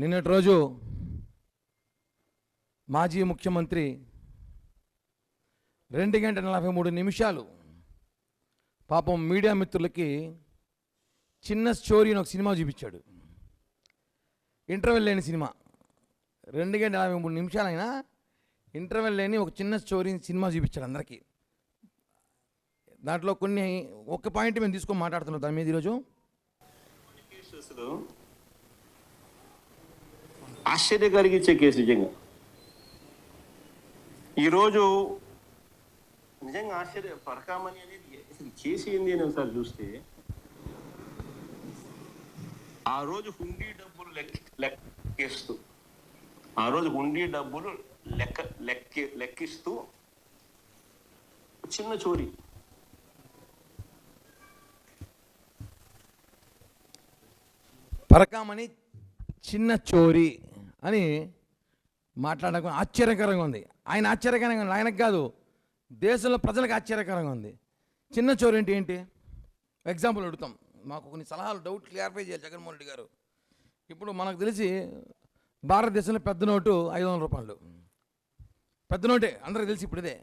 నిన్నటి రోజు మాజీ ముఖ్యమంత్రి 2 గంటల 43 నిమిషాలు పాపం మీడియా మిత్రులకి చిన్న స్టోరీ అని ఒక సినిమా చూపించాడు. ఇంటర్వెల్ లేని సినిమా. 2 గంటల 43 నిమిషాలైనా ఇంటర్వెల్ లేని ఒక చిన్న స్టోరీ సినిమా చూపించాడు అందరికీ. దాంట్లో ఒక పాయింట్ మేము తీసుకొని మాట్లాడుతున్నాం దాని మీద ఈరోజు. ఆశ్చర్య కలిగించే కేసు నిజంగా. ఈరోజు నిజంగా ఆశ్చర్య పరకామణి అనేది కేసు ఏంది అని ఒకసారి చూస్తే, ఆ రోజు హుండీ డబ్బులు లెక్కిస్తూ చిన్న చోరీ. పరకామణి చిన్న చోరీ అని మాట్లాడడం ఆశ్చర్యకరంగా ఉంది. ఆయన ఆశ్చర్యకరంగా ఉంది, ఆయనకు కాదు, దేశంలో ప్రజలకు ఆశ్చర్యకరంగా ఉంది. చిన్న చోరీ అంటే ఏంటి? ఎగ్జాంపుల్ అడుగుతాం. మాకు కొన్ని సలహాలు, డౌట్ క్లారిఫై చేయాలి జగన్మోహన్ రెడ్డి గారు. ఇప్పుడు మనకు తెలిసి భారతదేశంలో పెద్ద నోటు 500 రూపాయలు, పెద్ద నోటే అందరికీ తెలిసి. ఇప్పుడు ఇదే.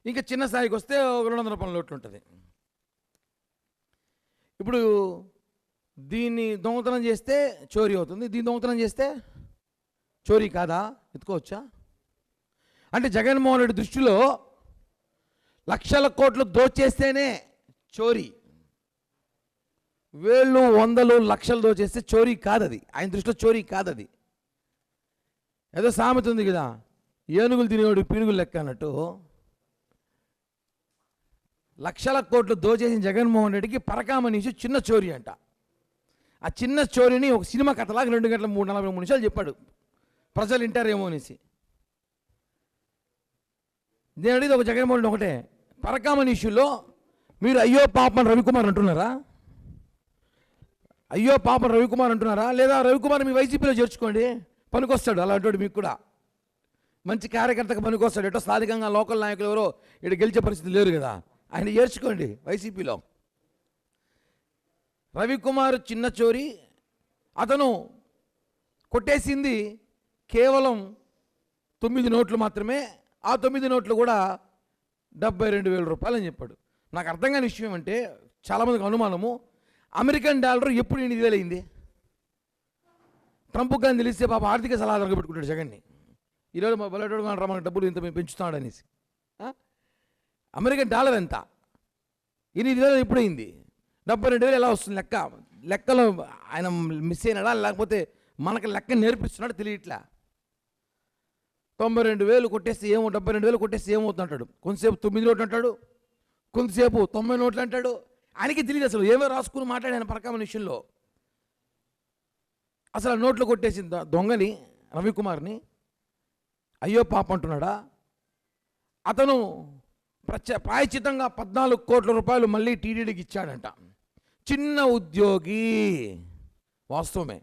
ఇంకా చిన్న స్థాయికి వస్తే 200 రూపాయల నోట్లు ఉంటుంది. ఇప్పుడు దీన్ని దొంగతనం చేస్తే చోరీ అవుతుంది, దీన్ని దొంగతనం చేస్తే చోరీ కాదా? ఎత్తుకోవచ్చా? అంటే జగన్మోహన్ రెడ్డి దృష్టిలో లక్షల కోట్లు దోచేస్తేనే చోరీ, వేళ్ళు వందలు లక్షలు దోచేస్తే చోరీ కాదది. ఆయన దృష్టిలో చోరీ కాదది. ఏదో సామెత ఉంది కదా, ఏనుగులు తినేవాడు పీనుగులు లెక్క అన్నట్టు. లక్షల కోట్లు దోచేసిన జగన్మోహన్ రెడ్డికి పరకామణి చిన్న చోరీ అంట. ఆ చిన్న చోరీని ఒక సినిమా కథలాగా 2 గంటల 43 నిమిషాలు చెప్పాడు. ప్రజలు వింటారేమో అనేసి. నేను అడిగింది ఒక జగన్మోహన్ రెడ్డి ఒకటే, పరకామణి ఇష్యూలో మీరు అయ్యో పాపం రవికుమార్ అంటున్నారా? అయ్యో పాపం రవికుమార్ అంటున్నారా? లేదా రవికుమార్ మీ వైసీపీలో చేర్చుకోండి, పనికొస్తాడు. అలాంటి మీకు కూడా మంచి కార్యకర్తగా పనికొస్తాడు. ఎటో స్థానికంగా లోకల్ నాయకులు ఎవరో ఇక్కడ గెలిచే పరిస్థితి లేరు కదా, ఆయన చేర్చుకోండి వైసీపీలో. రవికుమార్ చిన్న చోరీ. అతను కొట్టేసింది కేవలం 9 నోట్లు మాత్రమే. ఆ 9 నోట్లు కూడా 72,000 రూపాయలు అని చెప్పాడు. నాకు అర్థం కాని విషయం ఏమంటే, చాలామందికి అనుమానము, అమెరికన్ డాలర్ ఎప్పుడు 8,000 అయింది? ట్రంప్ కానీ తెలిస్తే పాప ఆర్థిక సలహాదారుగా పెట్టుకుంటాడు జగన్ని. ఈరోజు మా బలటోడు కానీ మనకు డబ్బులు ఇంత మేము పెంచుతున్నాడు అనేసి. అమెరికన్ డాలర్ ఎంత? 8,000 ఎప్పుడైంది? 72,000 ఎలా వస్తుంది? లెక్కలో ఆయన మిస్ అయినాడా, లేకపోతే మనకు లెక్క నేర్పిస్తున్నాడు తెలియట్లా. 92,000 కొట్టేస్తే 72,000 కొట్టేస్తే ఏమవుతుంటాడు? కొంతసేపు 9 నోట్లు అంటాడు, కొంతసేపు 90 నోట్లు అంటాడు. ఆయనకి తెలియదు అసలు ఏమో రాసుకుని మాట్లాడాను పరకామణి విషయంలో. అసలు నోట్లు కొట్టేసిన దొంగని రవికుమార్ని అయ్యో పాప అంటున్నాడా? అతను ప్రాయచితంగా 14 కోట్ల రూపాయలు మళ్ళీ టీడీడీకి ఇచ్చాడంట. చిన్న ఉద్యోగి, వాస్తవమే.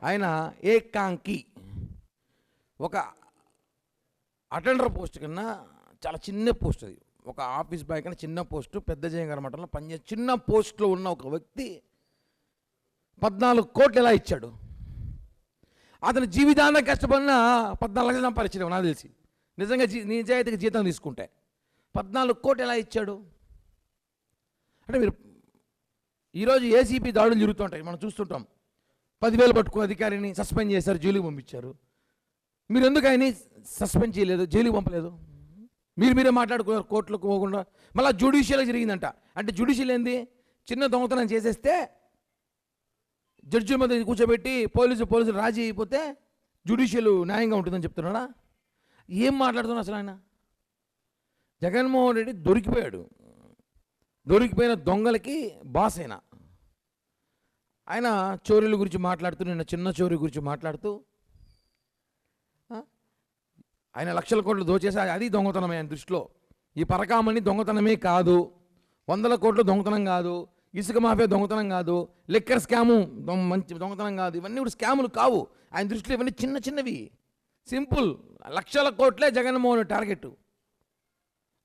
ఆయన ఏకాంకి, ఒక అటెండర్ పోస్ట్ కన్నా చాలా చిన్న పోస్ట్ అది. ఒక ఆఫీస్ బాయ్ కన్నా చిన్న పోస్టు. పెద్ద జయగారి మఠంలో పనిచేసే చిన్న పోస్టులో ఉన్న ఒక వ్యక్తి 14 కోట్లు ఎలా ఇచ్చాడు? అతను జీవితాన్ని కష్టపడిన 14 లక్షలు సంపాదించాడు నాకు తెలిసి, నిజంగా నిజాయితీగా జీతం తీసుకుంటే. 14 కోట్లు ఎలా ఇచ్చాడు? అంటే మీరు ఈరోజు ఏసీపీ దాడులు జరుగుతుంటాయి, మనం చూస్తుంటాం. 10,000 పట్టుకున్న అధికారిని సస్పెండ్ చేశారు, జైలుకి పంపించారు. మీరు ఎందుకు ఆయన్ని సస్పెండ్ చేయలేదు, జైలుకి పంపలేదు? మీరే మాట్లాడుకున్నారు కోర్టులకు పోకుండా. మళ్ళీ జ్యుడిషియల్గా జరిగిందంట. అంటే జ్యుడిషియల్ ఏంది? చిన్న దొంగతనం చేసేస్తే జడ్జిల మీద కూర్చోబెట్టి పోలీసులు రాజీ అయిపోతే జ్యుడిషియల్ న్యాయంగా ఉంటుందని చెప్తున్నాడా? ఏం మాట్లాడుతున్నా అసలు ఆయన? జగన్మోహన్ రెడ్డి దొరికిపోయాడు. దొరికిపోయిన దొంగలకి బాస్ అయినా. ఆయన చోరీల గురించి మాట్లాడుతూ, నిన్న చిన్న చోరీ గురించి మాట్లాడుతూ, ఆయన లక్షల కోట్లు దోచేసి అది దొంగతనమే ఆయన దృష్టిలో. ఈ పరకామణి దొంగతనమే కాదు, 100 కోట్లు దొంగతనం కాదు, ఇసుక మాఫియా దొంగతనం కాదు, లిక్కర్ స్కాము మంచి దొంగతనం కాదు. ఇవన్నీ కూడా స్కాములు కావు ఆయన దృష్టిలో. ఇవన్నీ చిన్న చిన్నవి, సింపుల్. లక్షల కోట్లే జగన్మోహన్ టార్గెట్.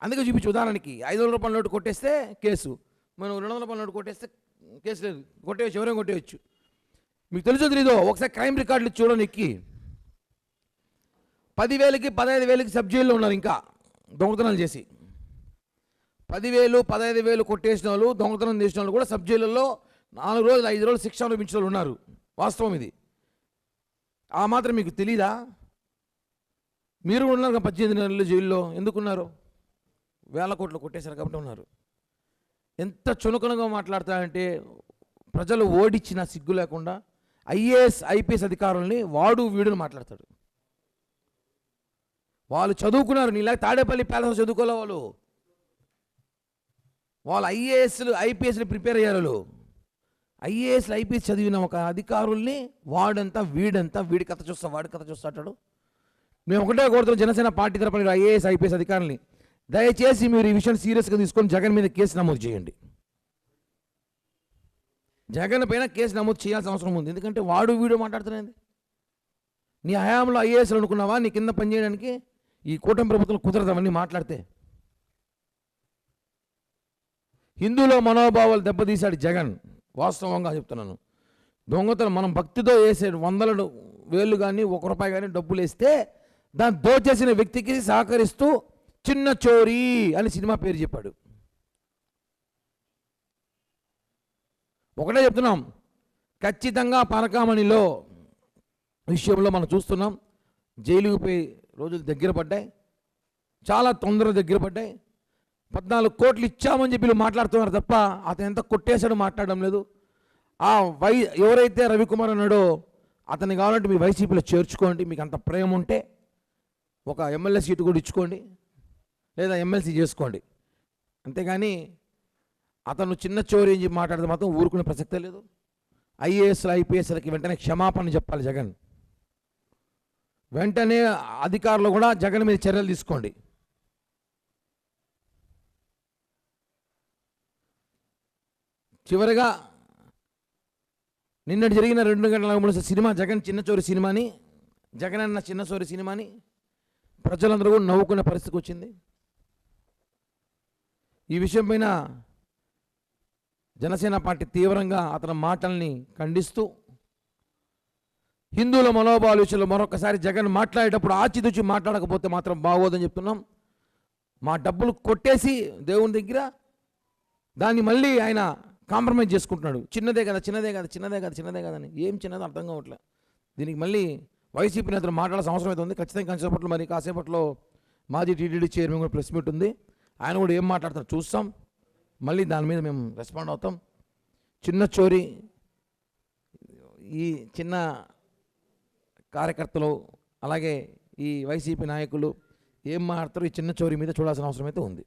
అందుకే చూపించు. ఉదాహరణకి 500 రూపాయల నోటు కొట్టేస్తే కేసు, మనం 200 రూపాయల నోటు కొట్టేస్తే కేసు లేదు, కొట్టేయచ్చు, ఎవరైనా కొట్టేయచ్చు. మీకు తెలుసో తెలీదో ఒకసారి క్రైమ్ రికార్డులు చూడండి ఎక్కి. 10,000కి 15,000కి సబ్ జైల్లో ఉన్నారు ఇంకా దొంగతనాలు చేసి. 10,000 15,000 కొట్టేసిన వాళ్ళు, దొంగతనం చేసిన వాళ్ళు కూడా సబ్ జైళ్ళల్లో 4 రోజులు 5 రోజులు శిక్ష అనుభవించిన వాళ్ళు ఉన్నారు. వాస్తవం ఇది. ఆ మాత్రం మీకు తెలీదా? మీరు కూడా ఉన్నారు 18 నెలలు జైల్లో. ఎందుకున్నారు? వేల కోట్లు కొట్టేశారు కాబట్టి ఉన్నారు. ఎంత చులకనగా మాట్లాడతారంటే ప్రజలు ఓడించిన సిగ్గు లేకుండా ఐఏఎస్ ఐపీఎస్ అధికారుల్ని వాడు వీడుని మాట్లాడతాడు. వాళ్ళు చదువుకున్నారు, నీలా తాడేపల్లి ప్యాలెస్ చదువుకోలే వాళ్ళు ఐఏఎస్లు ఐపీఎస్లు ప్రిపేర్ అయ్యారు. ఐఏఎస్లు ఐపీఎస్ చదివిన ఒక అధికారుల్ని వాడంతా వీడంతా వీడి కథ చూస్తా వాడి కథ చూస్తాడు. మేము ఒకటే కోరుతున్నాం జనసేన పార్టీ తరపున ఐఏఎస్ ఐపీఎస్ అధికారుల్ని, దయచేసి మీరు ఈ విషయం సీరియస్గా తీసుకొని జగన్ మీద కేసు నమోదు చేయండి. జగన్ పైన కేసు నమోదు చేయాల్సిన అవసరం ఉంది. ఎందుకంటే వాడు వీడు మాట్లాడుతున్నాయి. నీ హయాంలో ఐఏఎస్లు అనుకున్నావా నీ కింద పనిచేయడానికి? ఈ కూటమి ప్రభుత్వం కుదరదవన్నీ మాట్లాడితే. హిందువుల మనోభావాలు దెబ్బతీశాడు జగన్. వాస్తవంగా చెప్తున్నాను. దొంగతనం మనం భక్తితో వేసే 100,000 కానీ ₹1 కానీ డబ్బులు వేస్తే దాన్ని దోచేసిన వ్యక్తికి సహకరిస్తూ చిన్న చోరీ అని సినిమా పేరు చెప్పాడు. ఒకటే చెప్తున్నాం, ఖచ్చితంగా పరకామణిలో విషయంలో మనం చూస్తున్నాం. జైలుకు పోయి రోజులు దగ్గర పడ్డాయి, చాలా తొందరగా దగ్గర పడ్డాయి. 14 కోట్లు ఇచ్చామని చెప్పి మాట్లాడుతున్నారు తప్ప అతను ఎంత కొట్టేశాడో మాట్లాడడం లేదు. ఎవరైతే రవికుమార్ అన్నాడో అతన్ని కావాలంటే మీ వైసీపీలో చేర్చుకోండి, మీకు అంత ప్రేమ ఉంటే ఒక ఎమ్మెల్యే సీటు కూడా ఇచ్చుకోండి, లేదా ఎమ్మెల్సీ చేసుకోండి. అంతేగాని అతను చిన్న చోరీ అని చెప్పి మాట్లాడితే మాత్రం ఊరుకునే ప్రసక్తే లేదు. ఐఏఎస్లు ఐపీఎస్లకి వెంటనే క్షమాపణ చెప్పాలి జగన్. వెంటనే అధికారులు కూడా జగన్ మీద చర్యలు తీసుకోండి. చివరిగా నిన్నటి జరిగిన 2 గంటల మూడు సినిమా జగన్ చిన్న చోరీ సినిమాని, జగన్ అన్న చిన్న చోరీ సినిమాని ప్రజలందరూ కూడా నవ్వుకునే పరిస్థితికి వచ్చింది. ఈ విషయం పైన జనసేన పార్టీ తీవ్రంగా అతని మాటల్ని ఖండిస్తూ, హిందువుల మనోభావాల విషయంలో మరొకసారి జగన్ మాట్లాడేటప్పుడు ఆచితూచి మాట్లాడకపోతే మాత్రం బాగోదని చెప్తున్నాం. మా డబ్బులు కొట్టేసి దేవుని దగ్గర దాన్ని మళ్ళీ ఆయన కాంప్రమైజ్ చేసుకుంటున్నాడు. చిన్నదే కదా చిన్నదే కదా చిన్నదే కదా చిన్నదే కదా అని. ఏం చిన్నదో అర్థం కావట్లే. దీనికి మళ్ళీ వైసీపీ నేతలు మాట్లాడాల్సిన అవసరం అయితే ఉంది. ఖచ్చితంగా కాసేపట్లో మాజీ టీటీడీ చైర్మన్ కూడా ప్రెస్ మీట్ ఉంది. ఆయన కూడా ఏం మాట్లాడతారో చూస్తాం. మళ్ళీ దాని మీద మేము రెస్పాండ్ అవుతాం. చిన్న చోరీ ఈ చిన్న కార్యకర్తలు అలాగే ఈ వైసీపీ నాయకులు ఏం మాట్లాడతారో ఈ చిన్న చోరీ మీద చూడాల్సిన అవసరం అయితే ఉంది.